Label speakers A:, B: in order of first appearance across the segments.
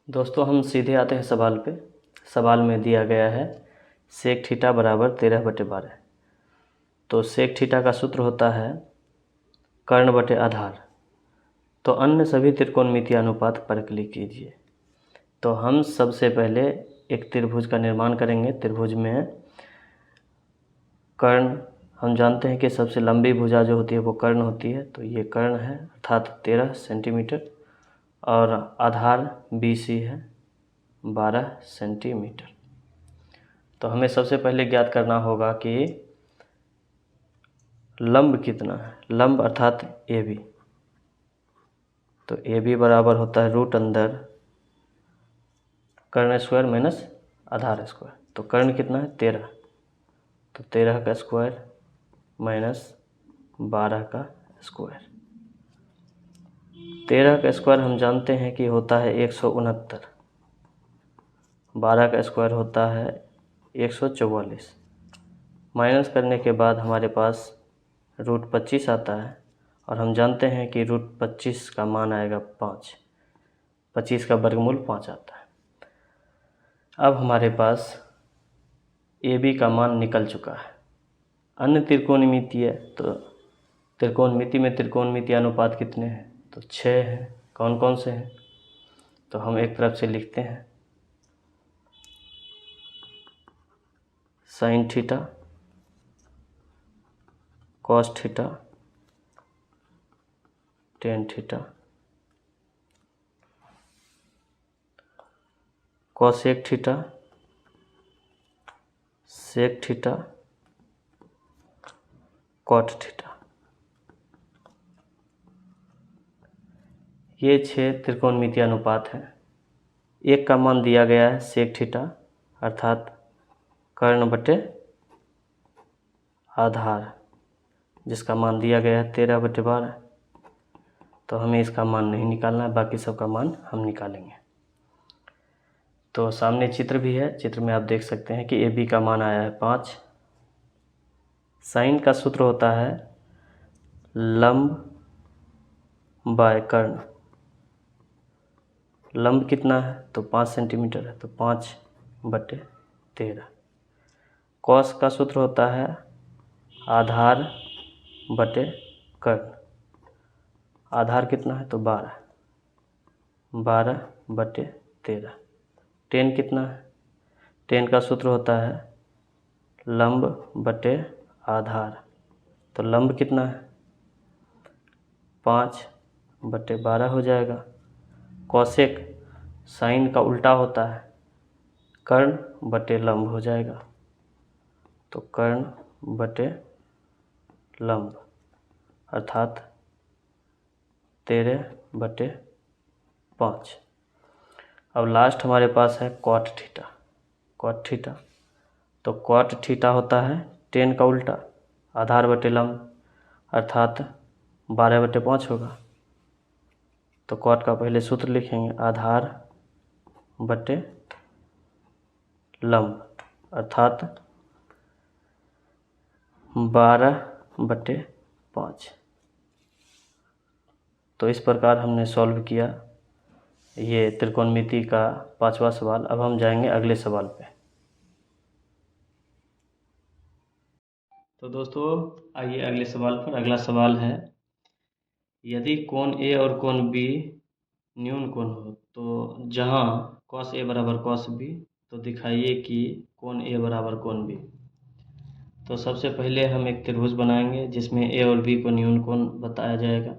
A: दोस्तों हम सीधे आते हैं सवाल पे। सवाल में दिया गया है सेक थीटा बराबर 13/12। तो सेक थीटा का सूत्र होता है कर्ण बटे आधार। तो अन्य सभी त्रिकोणमितीय अनुपात पर क्लिक कीजिए। तो हम सबसे पहले एक त्रिभुज का निर्माण करेंगे। त्रिभुज में कर्ण हम जानते हैं कि सबसे लंबी भुजा जो होती है वो कर्ण होती है। तो ये कर्ण है अर्थात 13 सेंटीमीटर और आधार BC है 12 सेंटीमीटर। तो हमें सबसे पहले ज्ञात करना होगा कि लंब कितना है। लंब अर्थात AB। तो AB बराबर होता है रूट अंदर कर्ण स्क्वायर माइनस आधार स्क्वायर। तो कर्ण कितना है 13। तो 13 का स्क्वायर माइनस 12 का स्क्वायर। 13 का स्क्वायर हम जानते हैं कि होता है 169। 12 का स्क्वायर होता है 144। माइनस करने के बाद हमारे पास रूट 25 आता है और हम जानते हैं कि रूट 25 का मान आएगा 5। 25 का वर्गमूल 5 आता है। अब हमारे पास AB का मान निकल चुका है। अन्य त्रिकोणमितीय तो त्रिकोणमिति में त्रिकोणमितीय अनुपात कितने हैं? तो 6 हैं। कौन कौन से हैं? तो हम एक तरफ से लिखते हैं sine theta, cos theta, tan theta, cosec theta, sec theta, cot theta. ये 6 त्रिकोणमितीय अनुपात हैं। एक का मान दिया गया है सेक थीटा अर्थात कर्ण बटे आधार, जिसका मान दिया गया है 13/12। तो हमें इसका मान नहीं निकालना है, बाकी सब का मान हम निकालेंगे। तो सामने चित्र भी है। चित्र में आप देख सकते हैं कि AB का मान आया है 5। साइन का सूत्र होता है लंब बाय कर्ण। लंब कितना है? तो 5 सेंटीमीटर है। तो 5/13। कॉस का सूत्र होता है आधार बटे कर्ण। आधार कितना है? तो 12। 12/13। टेन कितना है? टेन का सूत्र होता है लंब बटे आधार। तो लंब कितना है? 5/12 हो जाएगा। कॉसेक साइन का उल्टा होता है कर्ण बटे लंब हो जाएगा। तो कर्ण बटे लंब अर्थात 13/5। अब लास्ट हमारे पास है कॉट थीटा। कॉट थीटा तो कॉट थीटा होता है टेन का उल्टा आधार बटे लंब अर्थात 12/5 होगा। तो कॉट का पहले सूत्र लिखेंगे आधार बटे लंब अर्थात 12/5। तो इस प्रकार हमने सॉल्व किया ये त्रिकोणमिति का 5वां सवाल। अब हम जाएंगे अगले सवाल पे। तो दोस्तों आइए अगले सवाल पर। अगला सवाल है यदि कोण A और कोण B न्यून कोण हो तो जहां cos A बराबर cos B, तो दिखाइए कि कोण A बराबर कोण B। तो सबसे पहले हम एक त्रिभुज बनाएंगे जिसमें A और B को न्यून कोण बताया जाएगा।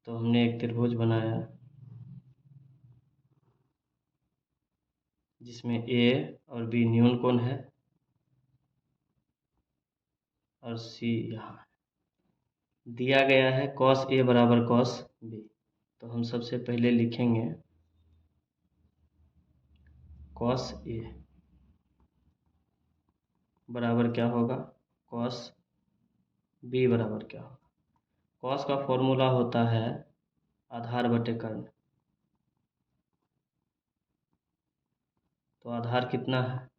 A: तो हमने एक त्रिभुज बनाया जिसमें A और B न्यून कोण है और C यहाँ दिया गया है cos A बराबर cos B। तो हम सबसे पहले लिखेंगे cos A बराबर क्या होगा? cos B बराबर क्या होगा? cos का फॉर्मूला होता है आधार बटे कर्ण। तो आधार कितना है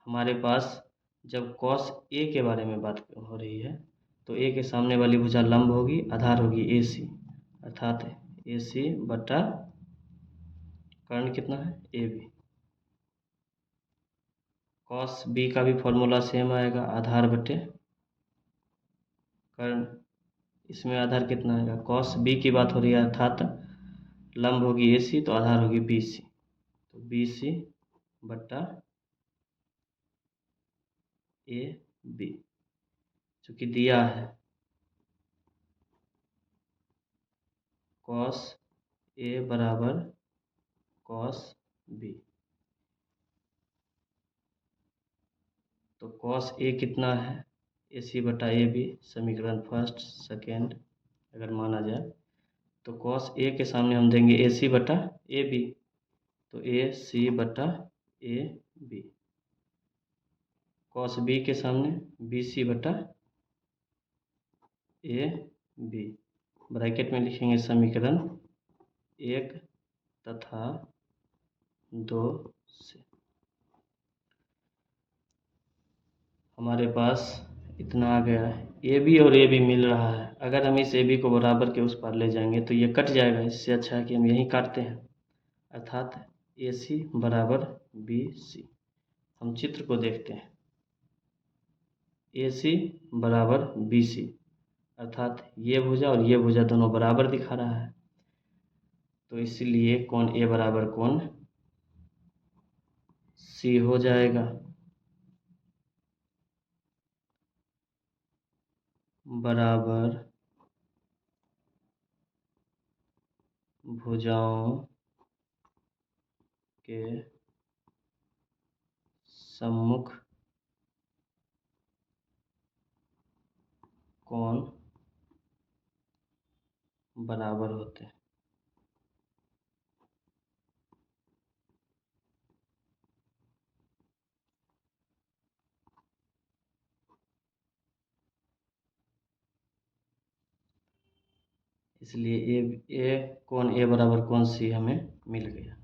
A: हमारे पास? जब cos A के बारे में बात हो रही है तो A के सामने वाली भुजा लंब होगी, आधार होगी AC अर्थात AC/2 कर्ण कितना है ए बी। कॉस बी का भी फॉर्मूला सेम आएगा, आधार बटे कर्ण। इसमें आधार कितना आएगा, कॉस बी की बात हो रही है अर्थात लंब होगी ए सी तो आधार होगी बी सी, तो बी सी बट्टा ए बी, चूँकि दिया है कॉस ए बराबर कॉस बी, तो कॉस ए कितना है ए सी बटा ए बी, समीकरण फर्स्ट सेकेंड अगर माना जाए तो कॉस ए के सामने हम देंगे ए सी बटा ए बी, तो ए सी बटा ए बी। कॉस बी के सामने बी सी बटा ए बी, ब्रैकेट में लिखेंगे समीकरण 1 तथा 2 से। हमारे पास इतना आ गया है, ए बी और ए बी मिल रहा है। अगर हम इस ए बी को बराबर के उस पार ले जाएंगे तो ये कट जाएगा, इससे अच्छा है कि हम यहीं काटते हैं, अर्थात ए सी बराबर बी सी। हम चित्र को देखते हैं, ए सी बराबर बी सी, अर्थात ये भुजा और ये भुजा दोनों बराबर दिखा रहा है, तो इसलिए कोण ए बराबर कोण सी हो जाएगा। बराबर भुजाओं के सम्मुख कोण बराबर होते हैं। इसलिए ए कोण ए बराबर कोण सी हमें मिल गया।